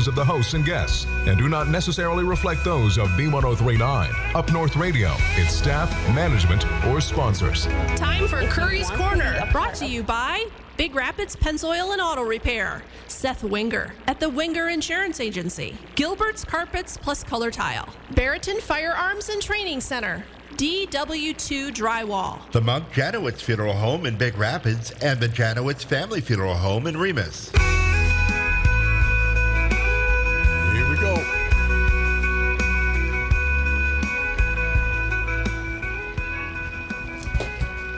of the hosts and guests and do not necessarily reflect those of B1039, Up North Radio, its staff, management, or sponsors. Time for Curries Corner, brought to you by Big Rapids Pennzoil and Auto Repair, Seth Winger at the Winger Insurance Agency, Gilbert's Carpets Plus Color Tile, Barrington Firearms and Training Center, DW2 Drywall, the Monk Janowitz Funeral Home in Big Rapids, and the Janowitz Family Funeral Home in Remus. Here we go.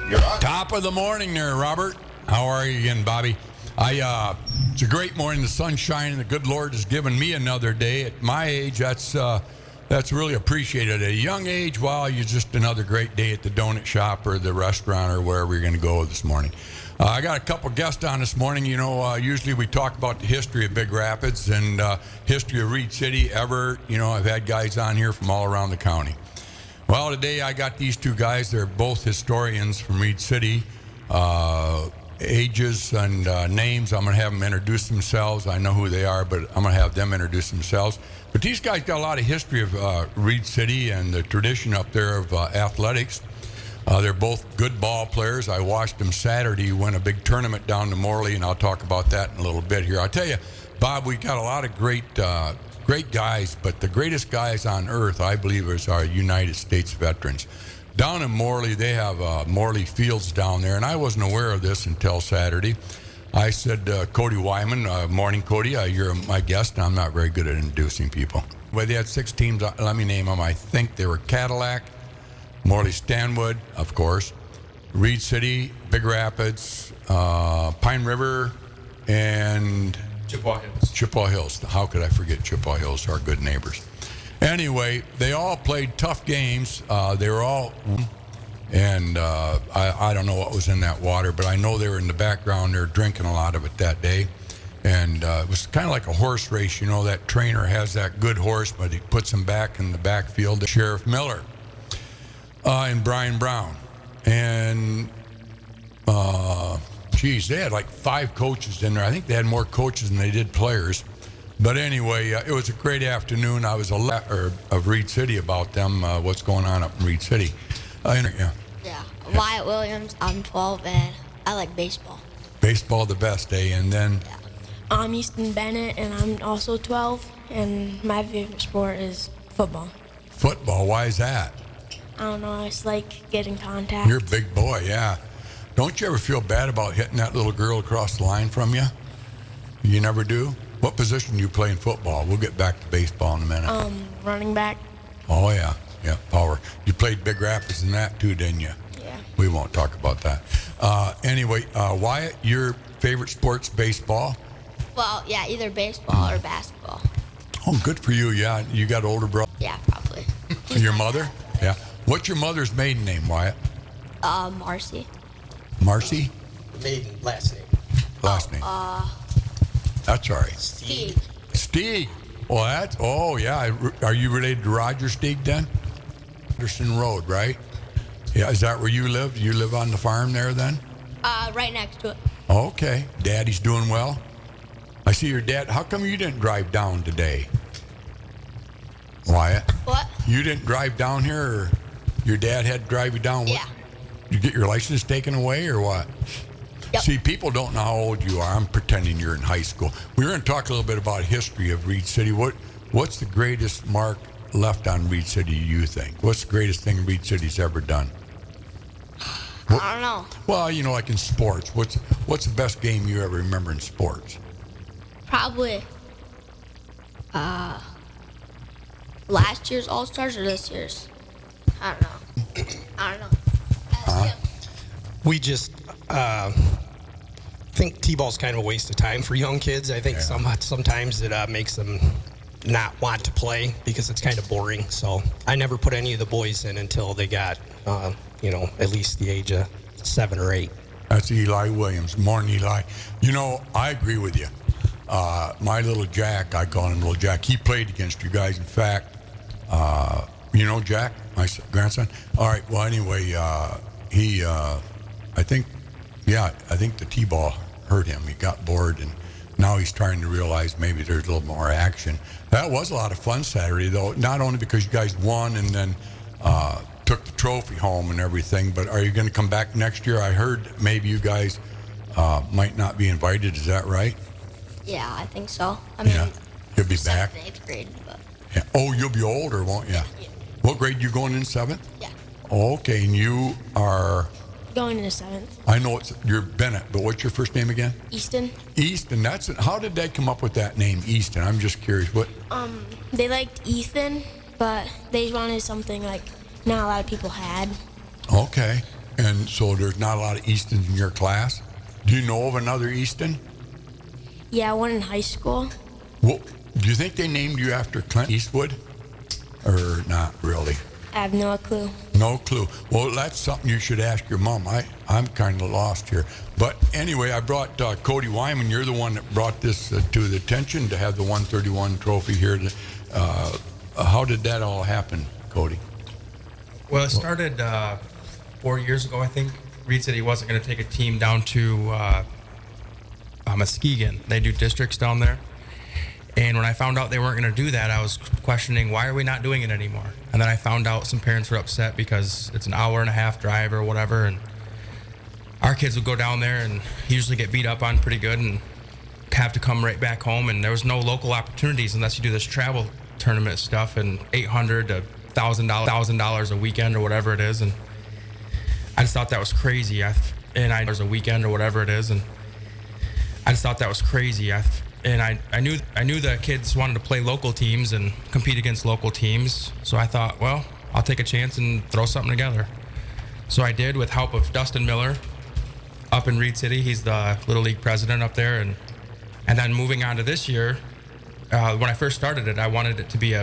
You're on. Top of the morning there, Robert. How are you again, Bobby? It's a great morning. The sun's shining. The good Lord has given me another day. At my age, that's really appreciated. At a young age, wow, you're just another great day at the donut shop or the restaurant or wherever you're going to go this morning. I got a couple guests on this morning. You know, usually we talk about the history of Big Rapids and history of Reed City. I've had guys on here from all around the county. Well, today I got these two guys. They're both historians from Reed City. Ages and names, I'm going to have them introduce themselves. I know who they are, but I'm going to have them introduce themselves. But these guys got a lot of history of Reed City and the tradition up there of athletics. They're both good ball players. I watched them Saturday win a big tournament down to Morley, and I'll talk about that in a little bit here. I'll tell you, Bob, we got a lot of great guys, but the greatest guys on earth, I believe, is our United States veterans. Down in Morley, they have Morley Fields down there, and I wasn't aware of this until Saturday. I said, Cody Wyman, morning, Cody, you're my guest, and I'm not very good at introducing people. Well, they had 6 teams. Let me name them. I think they were Cadillac, Morley Stanwood, of course, Reed City, Big Rapids, Pine River, and Chippewa Hills. How could I forget Chippewa Hills, our good neighbors? Anyway, they all played tough games. They were all, and I don't know what was in that water, but I know they were in the background. They were drinking a lot of it that day. And it was kind of like a horse race. You know, that trainer has that good horse, but he puts him back in the backfield. Sheriff Miller and Brian Brown. And, they had like 5 coaches in there. I think they had more coaches than they did players. But anyway, it was a great afternoon. I was of Reed City about them, what's going on up in Reed City. Yeah. Wyatt Williams, I'm 12, and I like baseball. Baseball the best, eh? And then? Yeah. I'm Easton Bennett, and I'm also 12, and my favorite sport is football. Football? Why is that? I don't know. I just like getting contact. You're a big boy, yeah. Don't you ever feel bad about hitting that little girl across the line from you? You never do? What position do you play in football? We'll get back to baseball in a minute. Running back. Oh, yeah. Yeah, power. You played Big Rapids in that, too, didn't you? Yeah. We won't talk about that. Anyway, Wyatt, your favorite sport's baseball? Well, yeah, either baseball or basketball. Oh, good for you, yeah. You got older brother? Yeah, probably. Your mother? Yeah. What's your mother's maiden name, Wyatt? Marcy. Marcy? Maiden last name. Last name. That's all right. Steve. Stieg. Well, yeah. Are you related to Roger Stieg then? Anderson Road, right? Yeah, is that where you live? You live on the farm there then? Right next to it. Okay. Daddy's doing well? I see your dad. How come you didn't drive down today? Wyatt? What? You didn't drive down here, or your dad had to drive you down? Yeah. You get your license taken away, or what? Yep. See, people don't know how old you are. I'm pretending you're in high school. We're going to talk a little bit about history of Reed City. What's the greatest mark left on Reed City, you think? What's the greatest thing Reed City's ever done? I don't know. Well, you know, like in sports. What's the best game you ever remember in sports? Probably last year's All-Stars or this year's? I don't know. We just think T-ball's kind of a waste of time for young kids. I think sometimes it makes them not want to play because it's kind of boring. So I never put any of the boys in until they got, at least the age of 7 or 8. That's Eli Williams. Morning, Eli. You know, I agree with you. My little Jack, I call him little Jack, he played against you guys. In fact, you know Jack, my grandson? All right, well, anyway, I think the T-ball hurt him. He got bored, and now he's trying to realize maybe there's a little more action. That was a lot of fun Saturday, though, not only because you guys won and then took the trophy home and everything, but are you going to come back next year? I heard maybe you guys might not be invited. Is that right? Yeah, I think so. I mean, you'll be back. 7th, 8th grade, but Yeah. Oh, you'll be older, won't you? yeah. What grade you going in, 7th? Yeah. Okay, and you are, Going into 7th. I know you're Bennett, but what's your first name again? Easton. Easton. How did they come up with that name, Easton? I'm just curious. What? They liked Ethan, but they wanted something like not a lot of people had. Okay, and so there's not a lot of Eastons in your class. Do you know of another Easton? Yeah, one in high school. Well, do you think they named you after Clint Eastwood, or not really? I have no clue. No clue. Well, that's something you should ask your mom. I'm kind of lost here. But anyway, I brought Cody Wyman. You're the one that brought this to the attention to have the 131 trophy here. How did that all happen, Cody? Well, it started 4 years ago, I think. Reed said he wasn't going to take a team down to Muskegon. They do districts down there. And when I found out they weren't going to do that, I was questioning, why are we not doing it anymore? And then I found out some parents were upset because it's an hour and a half drive or whatever. And our kids would go down there and usually get beat up on pretty good and have to come right back home. And there was no local opportunities unless you do this travel tournament stuff and $800 to $1,000 a weekend or whatever it is. And I just thought that was crazy. I knew the kids wanted to play local teams and compete against local teams. So I thought, well, I'll take a chance and throw something together. So I did, with help of Dustin Miller up in Reed City. He's the Little League president up there. And then moving on to this year, when I first started it, I wanted it to be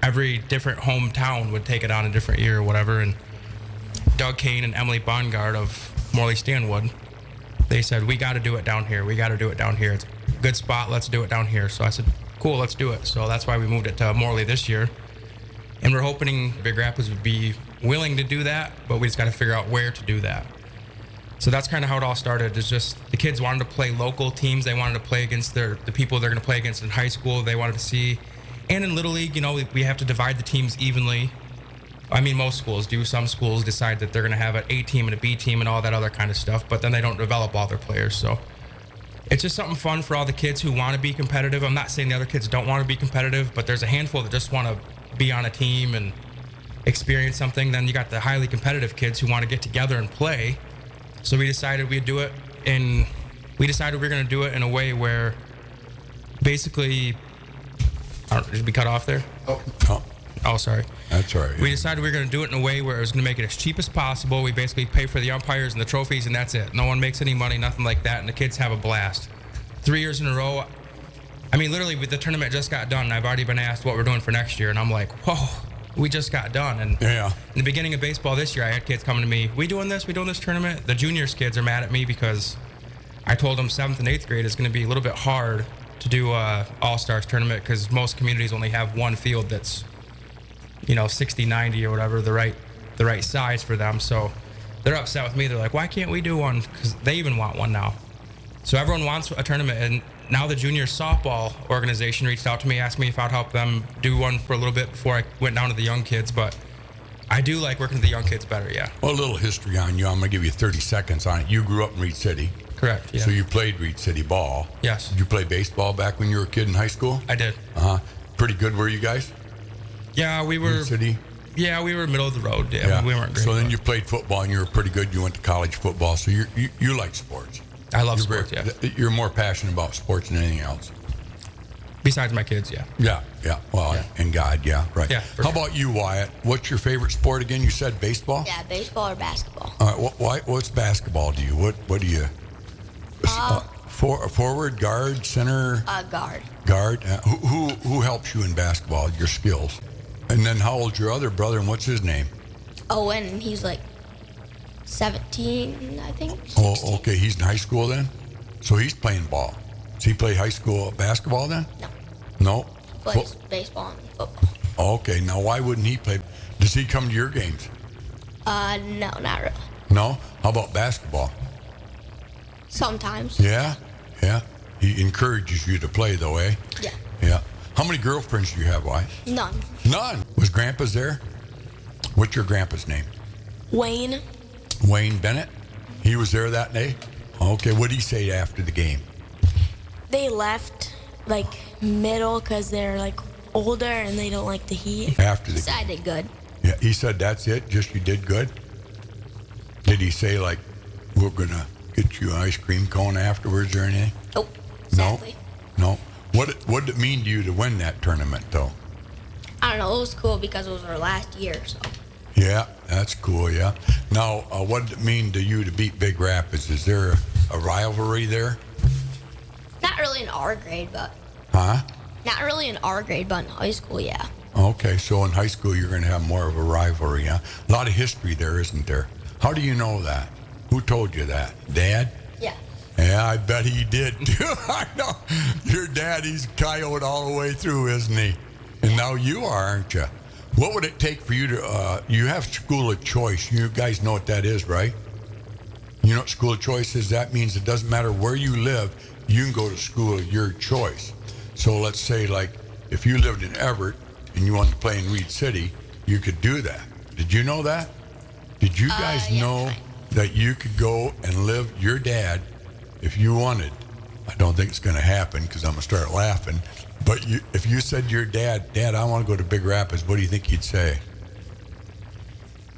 every different hometown would take it on a different year or whatever. And Doug Kane and Emily Bongard of Morley Stanwood, they said, we got to do it down here. It's a good spot. Let's do it down here. So I said, cool, let's do it. So that's why we moved it to Morley this year. And we're hoping Big Rapids would be willing to do that, but we just got to figure out where to do that. So that's kind of how it all started. It's just the kids wanted to play local teams. They wanted to play against the people they're going to play against in high school. They wanted to see, and in Little League, we have to divide the teams evenly. I mean, most schools do. Some schools decide that they're going to have an A team and a B team and all that other kind of stuff, but then they don't develop all their players. So it's just something fun for all the kids who want to be competitive. I'm not saying the other kids don't want to be competitive, but there's a handful that just want to be on a team and experience something. Then you got the highly competitive kids who want to get together and play. So we decided we'd do it, and we decided we were going to do it in a way where basically, did we cut off there? Oh, sorry. That's all right. We decided we were going to do it in a way where it was going to make it as cheap as possible. We basically pay for the umpires and the trophies, and that's it. No one makes any money, nothing like that, and the kids have a blast. 3 years in a row. I mean, literally, the tournament just got done, and I've already been asked what we're doing for next year, and I'm like, whoa, we just got done. And Yeah. in the beginning of baseball this year, I had kids coming to me, we doing this tournament? The juniors kids are mad at me because I told them 7th and 8th grade is going to be a little bit hard to do a All-Stars tournament because most communities only have one field that's 60, 90 or whatever, the right size for them. So they're upset with me. They're like, why can't we do one? Because they even want one now. So everyone wants a tournament. And now the junior softball organization reached out to me, asked me if I'd help them do one for a little bit before I went down to the young kids. But I do like working with the young kids better, yeah. Well, a little history on you. I'm going to give you 30 seconds on it. You grew up in Reed City. Correct, yeah. So you played Reed City ball. Yes. Did you play baseball back when you were a kid in high school? I did. Pretty good were you guys? Yeah, we were. Reed City? Yeah, we were middle of the road. Yeah. We weren't great. So then you played football and you were pretty good. You went to college football. So you like sports. I love You're sports, yeah. You're more passionate about sports than anything else. Besides my kids, yeah. Yeah. Well, Yeah. and God, yeah, right. Yeah, How about you, Wyatt? What's your favorite sport again? You said baseball? Yeah, baseball or basketball. All right, what's basketball to you? What do you... forward, guard, center? Guard. Guard? Who helps you in basketball, your skills? And then how old's your other brother, and what's his name? Owen, and he's like 17, I think. 16. Oh, okay, he's in high school then? So he's playing ball. Does he play high school basketball then? No. No? He plays baseball and football. Okay, now why wouldn't he play? Does he come to your games? No, not really. No? How about basketball? Sometimes. Yeah? He encourages you to play, though, eh? Yeah. Yeah. How many girlfriends do you have, wife? None. None. Was Grandpa's there? What's your grandpa's name? Wayne, Wayne Bennett. He was there that day? Okay. What did he say after the game? they left like middle because they're like older and they don't like the heat. After the So I did good. Yeah, he said that's it. Just you did good. Did he say like we're gonna get you an ice cream cone afterwards or anything? Nope. Exactly. No. What did it mean to you to win that tournament though? I don't know. It was cool because it was our last year. So Yeah, that's cool. Yeah. Now, what did it mean to you to beat Big Rapids? Is there a rivalry there? not really in our grade, but Huh? not really in our grade, but in high school, yeah. Okay, so in high school you're going to have more of a rivalry, huh? A lot of history there, isn't there? How do you know that? Who told you that? Dad? Yeah. Yeah, I bet he did too. I know. Your dad, he's coyote all the way through, isn't he? And now you are, aren't you? What would it take for you to, you have school of choice. You guys know what that is, right? You know what school of choice is? That means it doesn't matter where you live, you can go to school of your choice. So let's say, like, if you lived in Everett and you wanted to play in Reed City, you could do that. Did you know that? Did you guys yeah, know kind. that you could go and live your dad if you wanted? I don't think it's going to happen because I'm going to start laughing. But if you said to your dad, I want to go to Big Rapids, what do you think he'd say?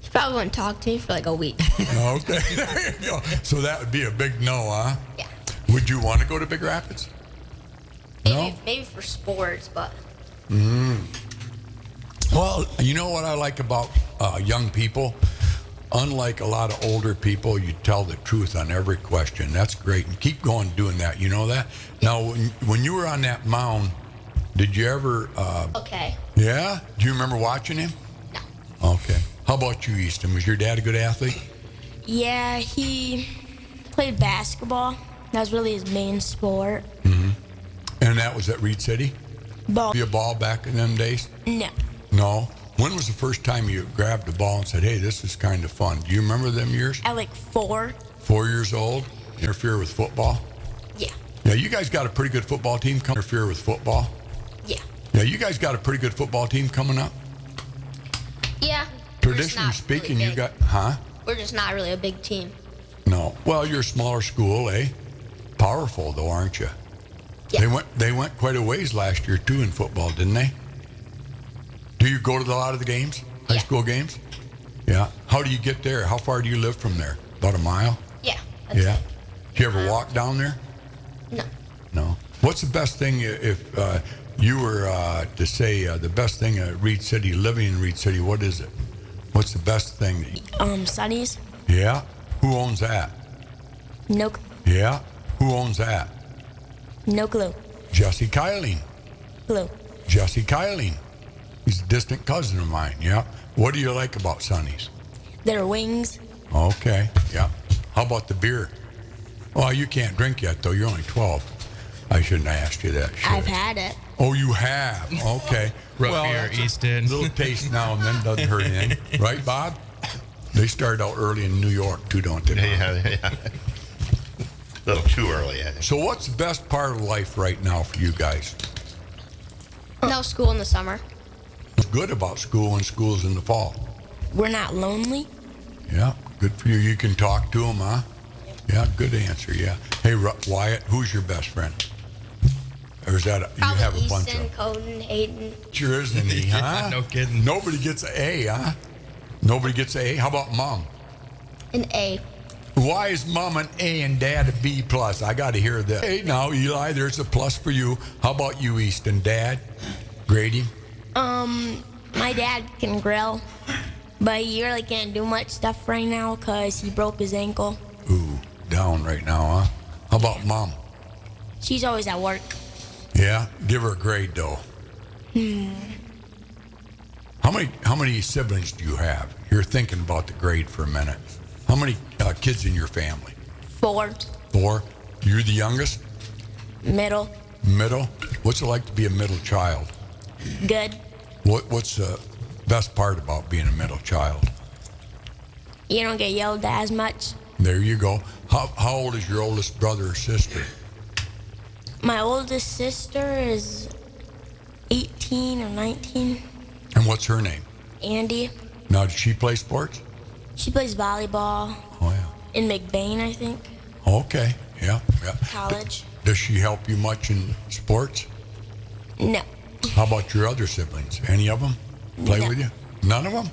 He probably wouldn't talk to me for like a week. Okay, there you go. So that would be a big no, huh? Yeah. Would you want to go to Big Rapids? Maybe for sports, but Well, you know what I like about young people? Unlike a lot of older people, you tell the truth on every question. That's great. And keep going doing that. You know that? Now, when you were on that mound, did you ever... okay. Yeah? Do you remember watching him? No. Okay. How about you, Easton? Was your dad a good athlete? Yeah, he played basketball. That was really his main sport. And that was at Reed City? Ball. Be a ball back in them days? No. No. When was the first time you grabbed a ball and said, hey, this is kind of fun? Do you remember them years? At like 4. 4 years old? Interfere with football? Yeah. Yeah, you guys got a pretty good football team. Interfere with football? Yeah. Yeah, you guys got a pretty good football team coming up. Yeah. We're just Traditionally not speaking, really you big. got, huh? We're just not really a big team. No. Well, you're a smaller school, eh? Powerful though, aren't you? Yeah. They went quite a ways last year too in football, didn't they? Do you go to a lot of the games? High Yeah. school games? Yeah. How do you get there? How far do you live from there? About a mile? Yeah. That's Yeah. it. Do you ever walk down there? No. No. What's the best thing if you were to say the best thing at Reed City, living in Reed City, what is it? What's the best thing? Sonny's. Yeah. Who owns that? No, Yeah. Who owns that? no clue. Jesse Kyling. Clue. Jesse Kyling. He's a distant cousin of mine. Yeah. What do you like about Sonny's? Their wings. Okay. Yeah. How about the beer? Well, you can't drink yet, though. You're only 12. I shouldn't have asked you that. Should I've I? had it. Oh, you have? Okay. Root beer, that's a Easton. little taste now and then doesn't hurt anything. Right, Bob? They start out early in New York, too, don't they? Bob? Yeah. A little too early, I think. So what's the best part of life right now for you guys? No school in the summer. What's good about school when school's in the fall? We're not lonely. Yeah, good for you. You can talk to them, huh? Yeah, good answer, yeah. Hey, Wyatt, who's your best friend? Or is that, you Probably have a bunch Easton, of Coden, Hayden. Sure isn't he, huh? No kidding. Nobody gets an A, huh? Nobody gets an A? How about Mom? An A. Why is Mom an A and Dad a B plus? I got to hear this. Hey, now, Eli, there's a plus for you. How about you, Easton? Dad? Grading? My dad can grill, but he really can't do much stuff right now because he broke his ankle. Ooh, down right now, huh? How about Mom? She's always at work. Yeah? Give her a grade, though. How many siblings do you have? You're thinking about the grade for a minute. How many kids in your family? 4. 4? You're the youngest? Middle. Middle? What's it like to be a middle child? Good. What's the best part about being a middle child? You don't get yelled at as much. There you go. How old is your oldest brother or sister? My oldest sister is 18 or 19. And what's her name? Andy. Now, does she play sports? She plays volleyball Oh, yeah. in McBain, I think, Okay, yeah. college. Does she help you much in sports? No. How about your other siblings? Any of them play No. with you? None of them?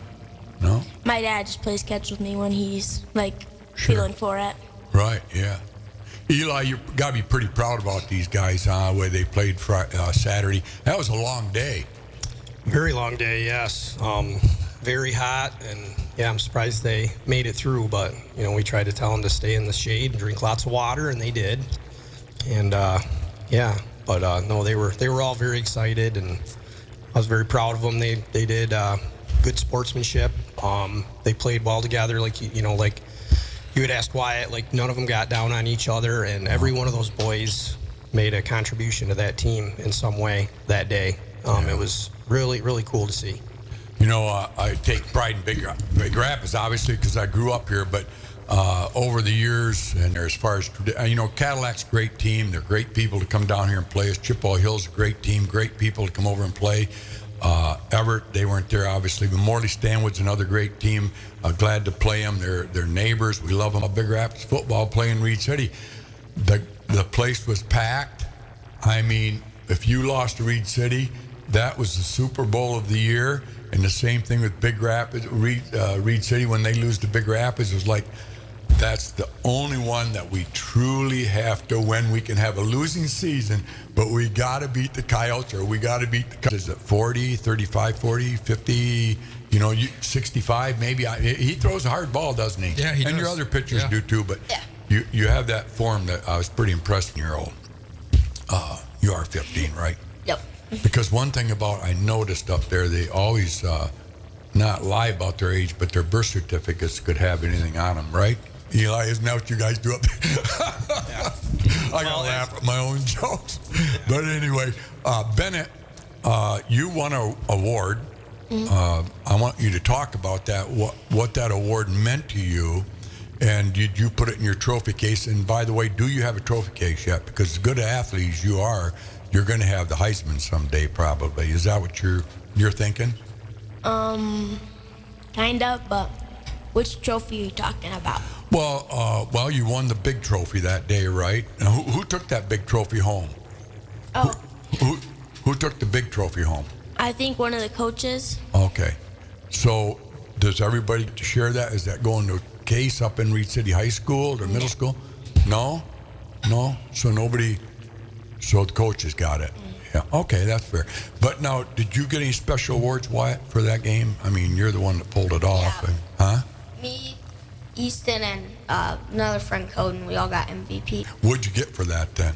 No? My dad just plays catch with me when he's, like, Sure. feeling for it. Right, yeah. Eli, you got to be pretty proud about these guys, where they played Saturday. That was a long day. Very long day, yes. Very hot, and yeah, I'm surprised they made it through. But we tried to tell them to stay in the shade and drink lots of water, and they did. And yeah, but no, they were all very excited, and I was very proud of them. They did good sportsmanship. They played well together, like like you had asked Wyatt. Like none of them got down on each other, and every one of those boys made a contribution to that team in some way that day. It was really, really cool to see. I take pride in Big Rapids, obviously, because I grew up here, but over the years, and as far as, Cadillac's a great team. They're great people to come down here and play us. Chippewa Hill's a great team, great people to come over and play. Everett, they weren't there, obviously, but Morley Stanwood's another great team. Glad to play them. They're neighbors. We love them. Big Rapids football playing Reed City. The place was packed. I mean, if you lost to Reed City, that was the Super Bowl of the year. And the same thing with Big Rapids, Reed City, when they lose to Big Rapids, it was like, that's the only one that we truly have to win. We can have a losing season, but we got to beat the Coyotes, or we got to beat the Coyotes. Is it 40, 35, 40, 50, 65 maybe? He throws a hard ball, doesn't he? Yeah, he does. And your other pitchers Yeah. do too, but you have that form that I was pretty impressed when you're old. You are 15, right? Yep. Because one thing I noticed up there, they always not lie about their age, but their birth certificates could have anything on them, right? Eli, isn't that what you guys do up there? I gotta laugh at my own jokes. But anyway, Bennett, you won an award. I want you to talk about that, what that award meant to you, and did you put it in your trophy case? And by the way, do you have a trophy case yet? Because as good an athlete as you are, you're going to have the Heisman someday, probably. Is that what you're thinking? Kind of, but which trophy are you talking about? Well, you won the big trophy that day, right? Now, who took that big trophy home? Oh, Who took the big trophy home? I think one of the coaches. Okay. So does everybody share that? Is that going to a case up in Reed City High School or middle school? No? So nobody, so the coaches got it. Yeah, okay, that's fair. But now, did you get any special awards, Wyatt, for that game? I mean, you're the one that pulled it off. Yeah. Huh? Me, Easton, and another friend, Coden, we all got MVP. What'd you get for that then?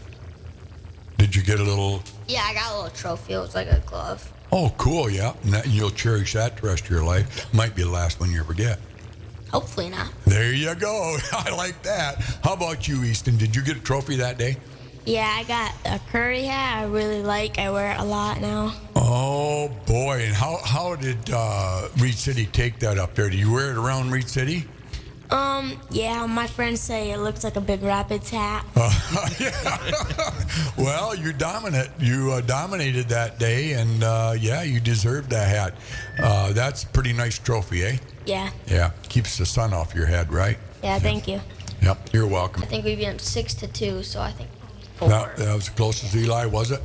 Did you get a little? Yeah, I got a little trophy. It was like a glove. Oh, cool, yeah. And you'll cherish that the rest of your life. Might be the last one you ever get. Hopefully not. There you go. I like that. How about you, Easton? Did you get a trophy that day? Yeah, I got a Currie hat I really like. I wear it a lot now. Oh, boy. And how did Reed City take that up there? Do you wear it around Reed City? Yeah, my friends say it looks like a Big Rapids hat. Well, you're dominant. You dominated that day, and you deserved that hat. That's a pretty nice trophy, eh? Yeah. Yeah, keeps the sun off your head, right? Yeah, thank you. Yep, you're welcome. I think we beat them 6-2, so I think 4. That was the closest, Eli, was it?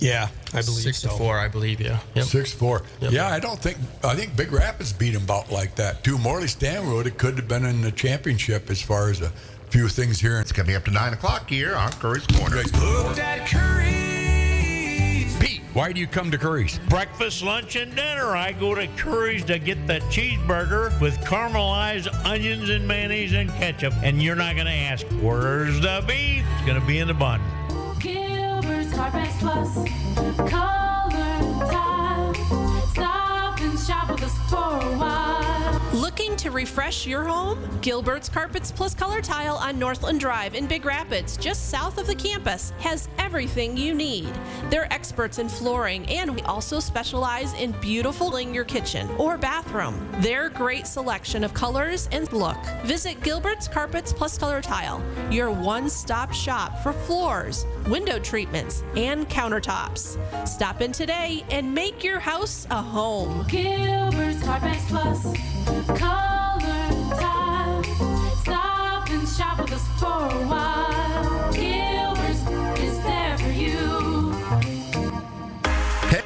Yeah, I believe 6-4, I believe, yeah. Yep. 6-4. Yep. Yeah, I think Big Rapids beat them about like that, too. Morley Stanwood, it could have been in the championship as far as a few things here. It's coming up to 9 o'clock here on Curries Corner. Looked at Curries. Pete, why do you come to Curry's? Breakfast, lunch, and dinner. I go to Curry's to get the cheeseburger with caramelized onions and mayonnaise and ketchup. And you're not going to ask, where's the beef? It's going to be in the bun. Gilbert's Carpets Plus, color time. Stop and shop with us for a while. Looking to refresh your home? Gilbert's Carpets Plus Color Tile on Northland Drive in Big Rapids, just south of the campus, has everything you need. They're experts in flooring, and we also specialize in beautifying your kitchen or bathroom. Their great selection of colors and look. Visit Gilbert's Carpets Plus Color Tile, your one-stop shop for floors, window treatments, and countertops. Stop in today and make your house a home. Gilbert's Carpets Plus Color Tile. Stop and shop with us for a while. Gilbert's is there for you.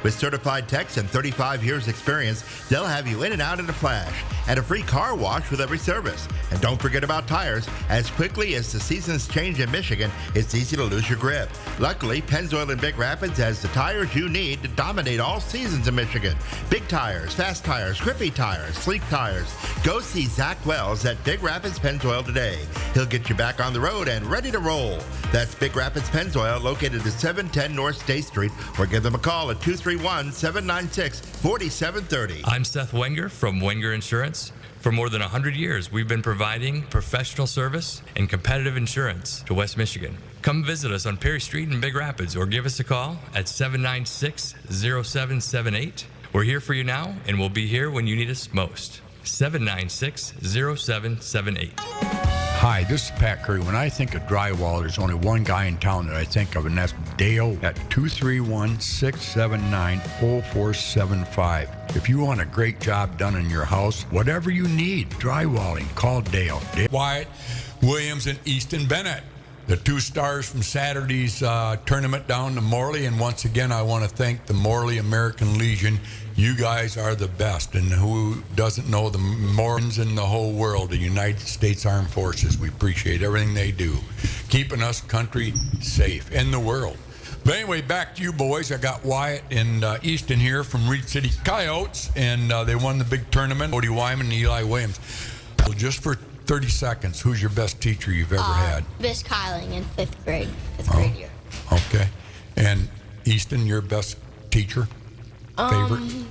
With certified techs and 35 years experience, they'll have you in and out in a flash, and a free car wash with every service. And don't forget about tires. As quickly as the seasons change in Michigan, it's easy to lose your grip. Luckily, Pennzoil in Big Rapids has the tires you need to dominate all seasons in Michigan. Big tires, fast tires, grippy tires, sleek tires. Go see Zach Wells at Big Rapids Pennzoil today. He'll get you back on the road and ready to roll. That's Big Rapids Pennzoil, located at 710 North State Street, or give them a call at 231-796-4730. I'm Seth Wenger from Wenger Insurance. For more than 100 years, we've been providing professional service and competitive insurance to West Michigan. Come visit us on Perry Street in Big Rapids or give us a call at 796-0778. We're here for you now, and we'll be here when you need us most. 796-0778. Hi, this is Pat Currie. When I think of drywall, there's only one guy in town that I think of, and that's Dale at 231-679-0475. If you want a great job done in your house, whatever you need, drywalling, call Dale. Wyatt Williams and Easton Bennett, the two stars from Saturday's tournament down to Morley. And once again, I want to thank the Morley American Legion. You guys are the best, and who doesn't know the Mormons in the whole world, the United States Armed Forces. We appreciate everything they do, keeping us country safe and the world. But anyway, back to you boys. I got Wyatt and Easton here from Reed City Coyotes, and they won the big tournament. Odie Wyman and Eli Williams. So just for 30 seconds, who's your best teacher you've ever had? Miss Kyling in fifth grade year. Okay. And Easton, your best teacher? Favorite?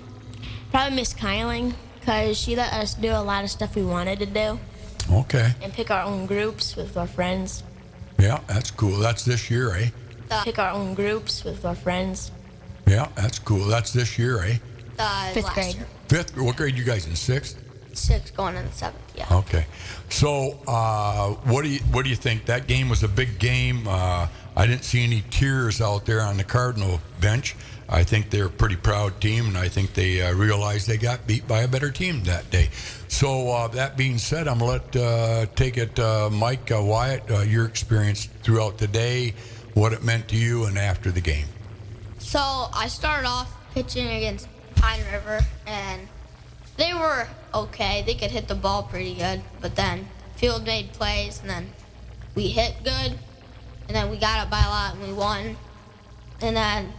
Probably Miss Kyling, because she let us do a lot of stuff we wanted to do. Okay. And pick our own groups with our friends. Yeah, that's cool. That's this year, eh? Pick our own groups with our friends. Yeah, that's cool. That's this year, eh? Fifth grade. Year. Fifth? What grade you guys in? Sixth? Sixth, going in the seventh, yeah. Okay. So, what do you think? That game was a big game. I didn't see any tears out there on the Cardinal bench. I think they're a pretty proud team, and I think they realized they got beat by a better team that day. So that being said, I'm going to take it, Mike, Wyatt, your experience throughout the day, what it meant to you, and after the game. So I started off pitching against Pine River, and they were okay. They could hit the ball pretty good, but then field made plays, and then we hit good, and then we got up by a lot, and we won. And then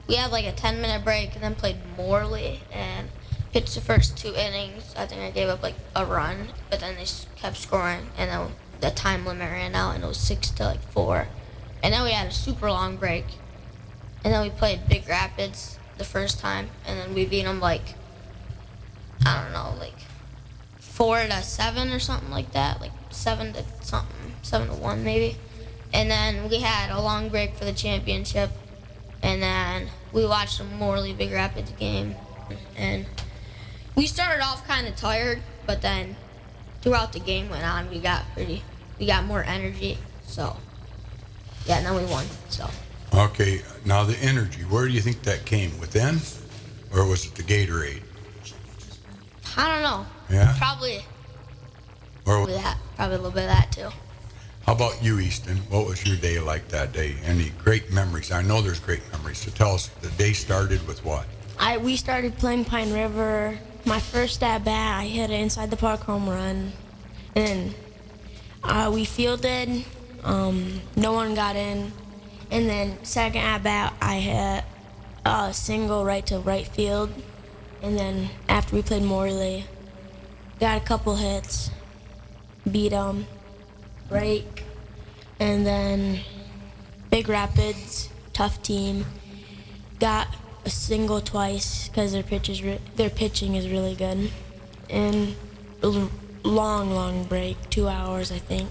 we had like a 10-minute break and then played Morley and pitched the first 2 innings. I think I gave up like a run, but then they kept scoring, and then the time limit ran out, and it was 6-4. And then we had a super long break, and then we played Big Rapids the first time, and then we beat them like, I don't know, like 4-7 or something like that, like 7-1 maybe. And then we had a long break for the championship. And then we watched a Morley Big Rapids game, and we started off kind of tired, but then throughout the game went on, we got more energy. So yeah, and then we won. So Okay, now the energy, where do you think that came? Within, or was it the Gatorade? I don't know. Yeah. Probably Or a little bit of that too. how about you, Easton? What was your day like that day? Any great memories? I know there's great memories. So tell us, the day started with what? We started playing Pine River. My first at bat, I hit an inside the park home run, and we fielded. No one got in, and then second at bat, I hit a single right to right field, and then after we played Morley, got a couple hits, beat them, break, and then Big Rapids, tough team, got a single twice because their pitching is really good, and long break, 2 hours, I think.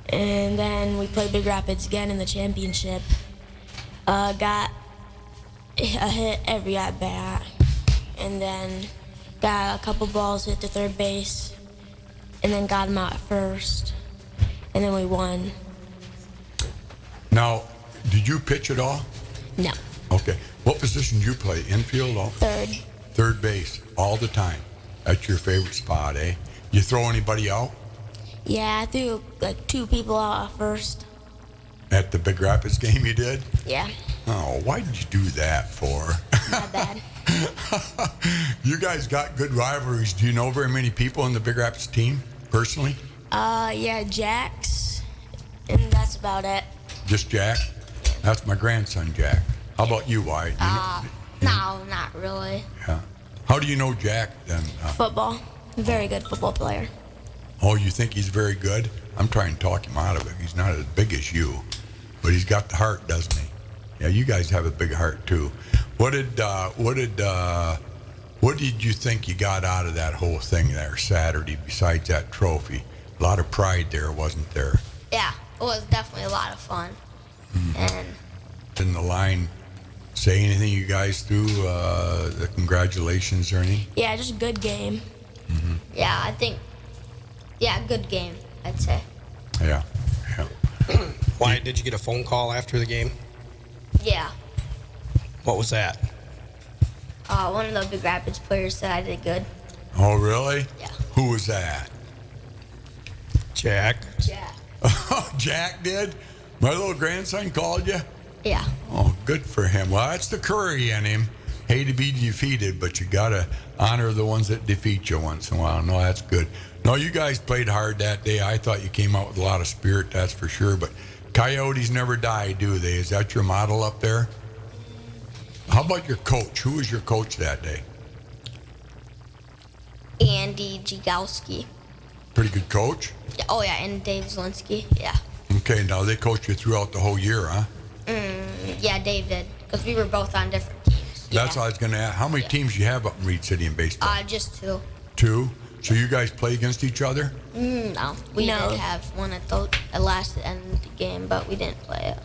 And then we played Big Rapids again in the championship. Got a hit every at bat, and then got a couple balls hit to third base, and then got him out at first, and then we won. Now, did you pitch at all? No. Okay. What position do you play? Infield? Or? Third. Third base, all the time. That's your favorite spot, eh? You throw anybody out? Yeah, I threw like 2 people out at first. At the Big Rapids game you did? Yeah. Oh, why did you do that for? Not bad. You guys got good rivalries. Do you know very many people in the Big Rapids team, personally? Yeah, Jax, and that's about it. Just Jack? That's my grandson, Jack. How about you, Wyatt? No, not really. Yeah. How do you know Jack, then? Football. Very good football player. Oh, you think he's very good? I'm trying to talk him out of it. He's not as big as you, but he's got the heart, doesn't he? Yeah, you guys have a big heart too. What did you think you got out of that whole thing there Saturday? Besides that trophy, a lot of pride there, wasn't there? Yeah, it was definitely a lot of fun. And Didn't the line say anything you guys through the congratulations or anything? Yeah, just a good game. yeah, I think, good game, I'd say. Yeah. Why did you get a phone call after the game? Yeah. What was that? One of the Big Rapids players said I did good. Oh, really? Yeah. Who was that? Jack. Jack did? My little grandson called you? Yeah. Oh, good for him. Well, that's the Currie in him. Hate to be defeated, but you got to honor the ones that defeat you once in a while. No, that's good. No, you guys played hard that day. I thought you came out with a lot of spirit, that's for sure. But Coyotes never die, do they? Is that your model up there? How about your coach? Who was your coach that day? Andy Jigowski. Pretty good coach? Yeah, oh, yeah, and Dave Zielinski. Yeah. Okay, now they coached you throughout the whole year, huh? Yeah, Dave did, because we were both on different teams. That's what I was going to ask. How many teams you have up in Reed City in baseball? Just 2. 2? So you guys play against each other? No, we did have one at last end of the game, but we didn't play it.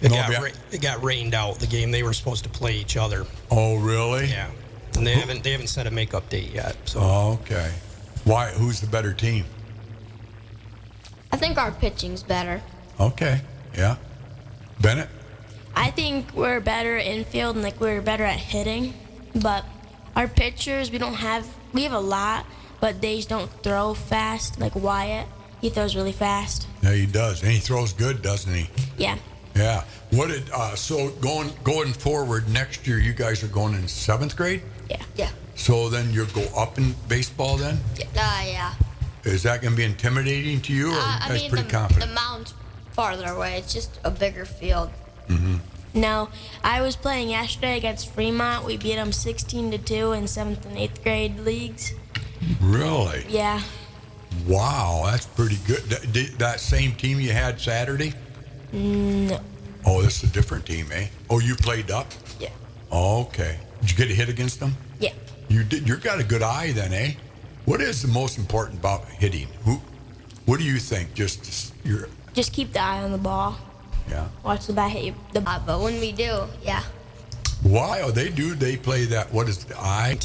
It got rained out, the game. They were supposed to play each other. Oh, really? Yeah. And they haven't set a makeup date yet. So. Oh, okay. Why? Who's the better team? I think our pitching's better. Okay. Yeah. Bennett? I think we're better at infield and we're better at hitting, but our pitchers, we have a lot, but they just don't throw fast. Like Wyatt, he throws really fast. Yeah, he does. And he throws good, doesn't he? Yeah. Yeah. What did so going forward next year? You guys are going in 7th grade. Yeah. So then you'll go up in baseball then. Yeah. Is that going to be intimidating to you, or are you guys pretty confident? The mound's farther away. It's just a bigger field. No, I was playing yesterday against Fremont. We beat them 16-2 in 7th and 8th grade leagues. Really? Yeah. Wow, that's pretty good. That same team you had Saturday? No. Oh, this is a different team, eh? Oh, you played up? Yeah. Oh, okay. Did you get a hit against them? Yeah. You did. You got a good eye then, eh? What is the most important about hitting? What do you think? Just keep the eye on the ball. Yeah. Watch the bat hit you. But when we do, yeah. Why? Oh, they do. They play that. What is the eye?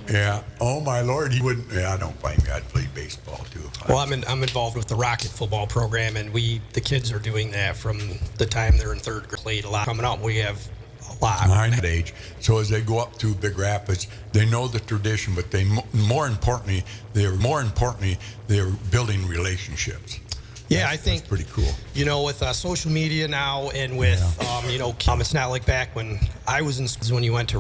Yeah. Oh my Lord, he wouldn't. Yeah, I don't blame you. I'd play baseball too. Well, I'm involved with the Rocket football program, and the kids are doing that from the time they're in 3rd grade. Played a lot coming up. We have a lot. Mine that age. So as they go up through Big Rapids, they know the tradition, but they more importantly, they're building relationships. Yeah, I think that's pretty cool. You know, with social media now, and with it's not like back when I was in school when you went to